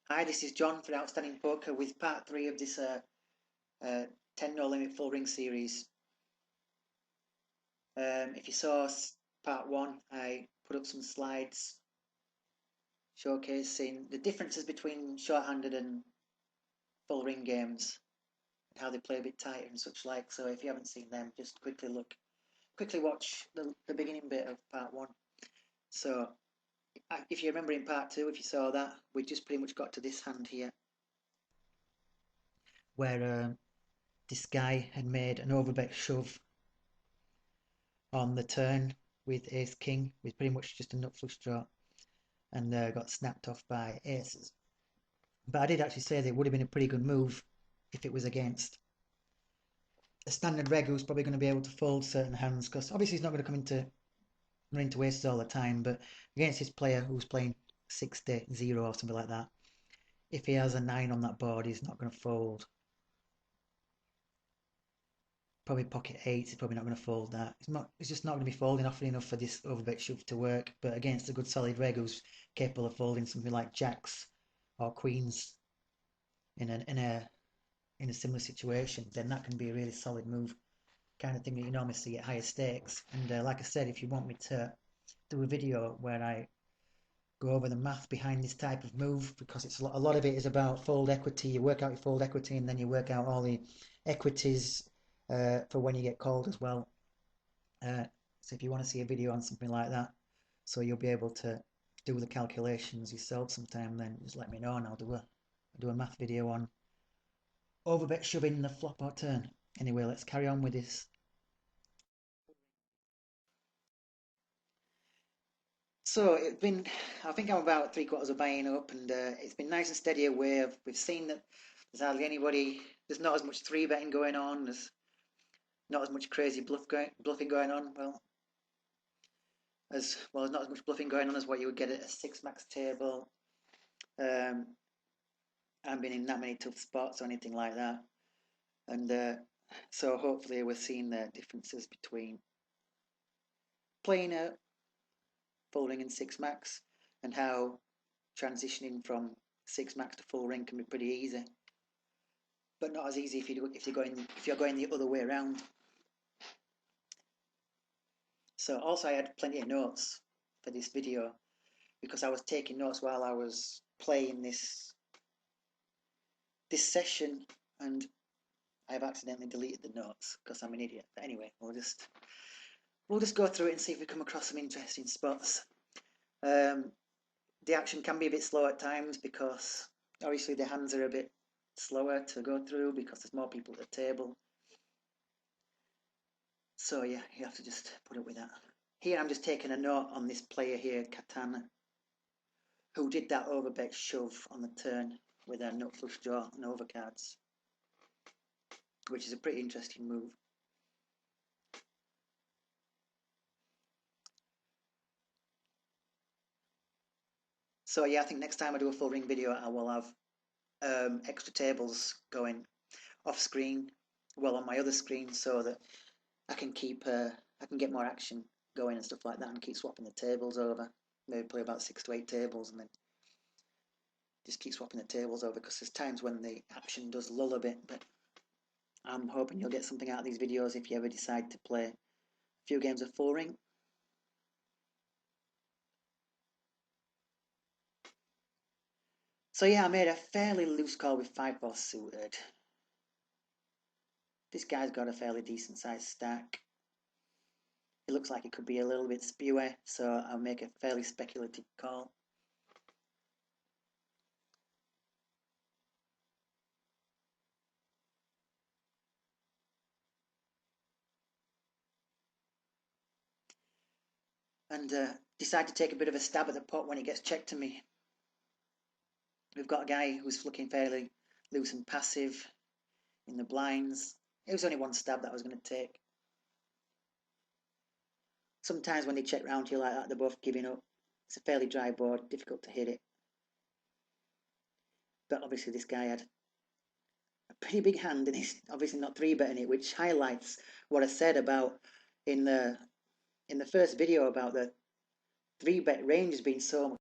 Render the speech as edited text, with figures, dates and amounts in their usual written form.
Hi, this is John for Outstanding Poker with part 3 of this 10 No Limit Full Ring series. If you saw part 1, I put up some slides showcasing the differences between short-handed and full ring games and how they play a bit tighter and such like. So if you haven't seen them, just quickly watch the beginning bit of part 1. So if you remember in part 2, if you saw that, we just pretty much got to this hand here where this guy had made an overbet shove on the turn with ace king with pretty much just a nut flush draw, and got snapped off by aces. But I did actually say that it would have been a pretty good move if it was against a standard reg who's probably going to be able to fold certain hands, because obviously he's not going to come into aces all the time, but against his player who's playing 60-0 or something like that, if he has a 9 on that board, he's not going to fold. Probably pocket 8, he's probably not going to fold that. It's just not going to be folding often enough for this overbet shove to work. But against a good solid reg who's capable of folding something like jacks or queens in a similar situation, then that can be a really solid move, kind of thing that you normally see at higher stakes. And like I said, if you want me to do a video where I go over the math behind this type of move, because it's a lot of it is about fold equity. You work out your fold equity, and then you work out all the equities for when you get called as well. So if you want to see a video on something like that, so you'll be able to do the calculations yourself sometime, then just let me know and I'll do a math video on overbet shoving the flop or turn. Anyway, let's carry on with this. So I think I'm about 3/4 of buying up, and it's been nice and steady away. We've seen that there's hardly anybody, there's not as much 3-betting going on, there's not as much crazy bluffing going on. There's not as much bluffing going on as what you would get at a 6-max table. I haven't been in that many tough spots or anything like that. And so hopefully we're seeing the differences between playing a full ring and 6-max, and how transitioning from 6-max to full ring can be pretty easy, but not as easy if you're going the other way around. So also I had plenty of notes for this video because I was taking notes while I was playing this session, and I've accidentally deleted the notes because I'm an idiot. But anyway, we'll just go through it and see if we come across some interesting spots. The action can be a bit slow at times because obviously the hands are a bit slower to go through because there's more people at the table. So yeah, you have to just put up with that. Here I'm just taking a note on this player here, Katana, who did that overbet shove on the turn with a nut flush draw and overcards, which is a pretty interesting move. So yeah, I think next time I do a full ring video, I will have extra tables going off screen, well on my other screen, so that I can get more action going and stuff like that, and keep swapping the tables over. Maybe play about 6 to 8 tables, and then just keep swapping the tables over, because there's times when the action does lull a bit. But I'm hoping you'll get something out of these videos if you ever decide to play a few games of full ring. So yeah, I made a fairly loose call with 5-4 suited. This guy's got a fairly decent sized stack. It looks like it could be a little bit spewy, so I'll make a fairly speculative call. And decide to take a bit of a stab at the pot when it gets checked to me. We've got a guy who's looking fairly loose and passive in the blinds. It was only one stab that I was going to take. Sometimes when they check round here like that, they're both giving up. It's a fairly dry board, difficult to hit it. But obviously this guy had a pretty big hand, and he's obviously not 3-betting it, which highlights what I said about in the first video about the 3-bet range has been so